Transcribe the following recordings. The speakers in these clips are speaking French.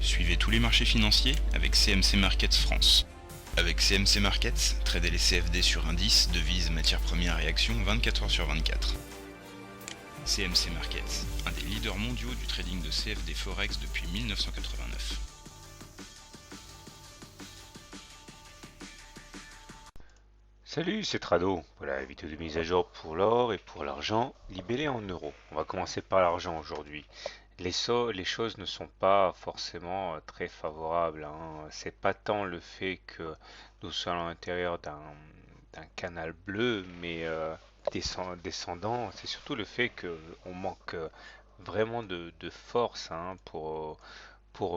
Suivez tous les marchés financiers avec CMC Markets France. Avec CMC Markets, tradez les CFD sur indices, devises, matières premières et actions 24 heures sur 24. CMC Markets, un des leaders mondiaux du trading de CFD Forex depuis 1989. Salut, c'est Trado. Voilà, vidéo de mise à jour pour l'or et pour l'argent libellé en euros. On va commencer par l'argent aujourd'hui. Les choses ne sont pas forcément très favorables, hein. C'est pas tant le fait que nous sommes à l'intérieur d'un canal bleu, mais descendant. C'est surtout le fait qu'on manque vraiment de force, hein, pour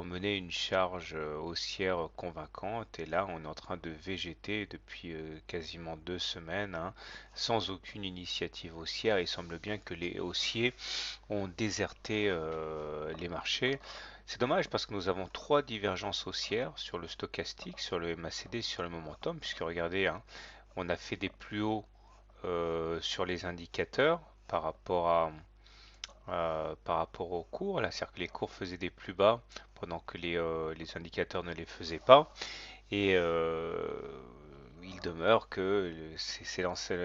mener une charge haussière convaincante. Et là, on est en train de végéter depuis quasiment 2 semaines, hein, sans aucune initiative haussière. Il semble bien que les haussiers ont déserté les marchés. C'est dommage parce que nous avons trois divergences haussières sur le stochastique, sur le MACD, sur le momentum, puisque regardez, hein, on a fait des plus hauts sur les indicateurs par rapport aux cours. Là, c'est-à-dire que les cours faisaient des plus bas pendant que les indicateurs ne les faisaient pas. Et il demeure que c'est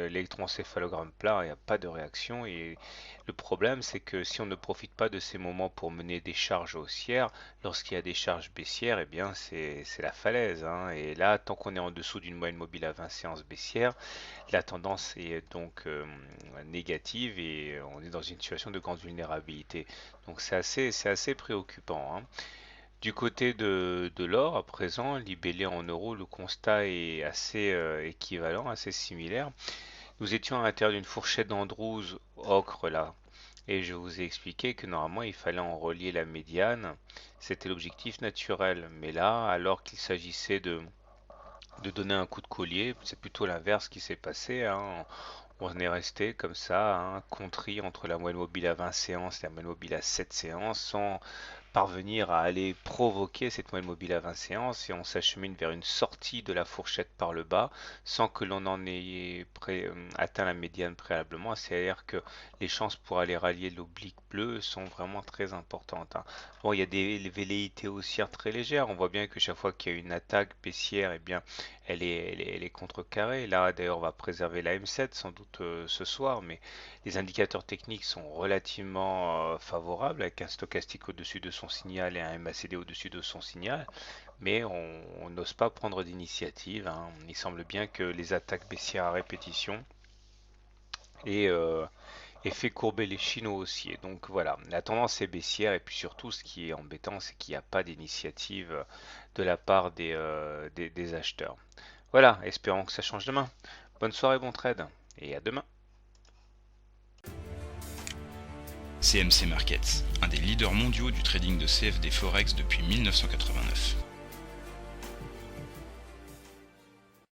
l'électroencéphalogramme plat, il n'y a pas de réaction. Et le problème, c'est que si on ne profite pas de ces moments pour mener des charges haussières, lorsqu'il y a des charges baissières, eh bien c'est la falaise, hein. Et là, tant qu'on est en dessous d'une moyenne mobile à 20 séances baissière, la tendance est donc négative et on est dans une situation de grande vulnérabilité. Donc c'est assez préoccupant, hein. Du côté de l'or, à présent, libellé en euros, le constat est assez équivalent, assez similaire. Nous étions à l'intérieur d'une fourchette d'Andrews ocre là, et je vous ai expliqué que normalement il fallait en relier la médiane. C'était l'objectif naturel. Mais là, alors qu'il s'agissait de donner un coup de collier, c'est plutôt l'inverse qui s'est passé, hein. On est resté comme ça, hein, contrit entre la moyenne mobile à 20 séances et la moyenne mobile à 7 séances, sans parvenir à aller provoquer cette moyenne mobile à 20 séances, et on s'achemine vers une sortie de la fourchette par le bas sans que l'on en ait atteint la médiane préalablement. C'est-à-dire que les chances pour aller rallier l'oblique bleu sont vraiment très importantes, hein. Bon, il y a des velléités haussières très légères. On voit bien que chaque fois qu'il y a une attaque baissière, eh bien, elle est contrecarrée. Là, d'ailleurs, on va préserver la M7 sans doute ce soir, mais les indicateurs techniques sont relativement favorables, avec un stochastique au-dessus de son signal et un MACD au-dessus de son signal, mais on n'ose pas prendre d'initiative, hein. Il semble bien que les attaques baissières à répétition aient, aient fait courber les Chinois haussiers. Donc voilà, la tendance est baissière, et puis surtout, ce qui est embêtant, c'est qu'il n'y a pas d'initiative de la part des acheteurs. Voilà, espérons que ça change demain. Bonne soirée, bon trade, et à demain. CMC Markets, un des leaders mondiaux du trading de CFD Forex depuis 1989.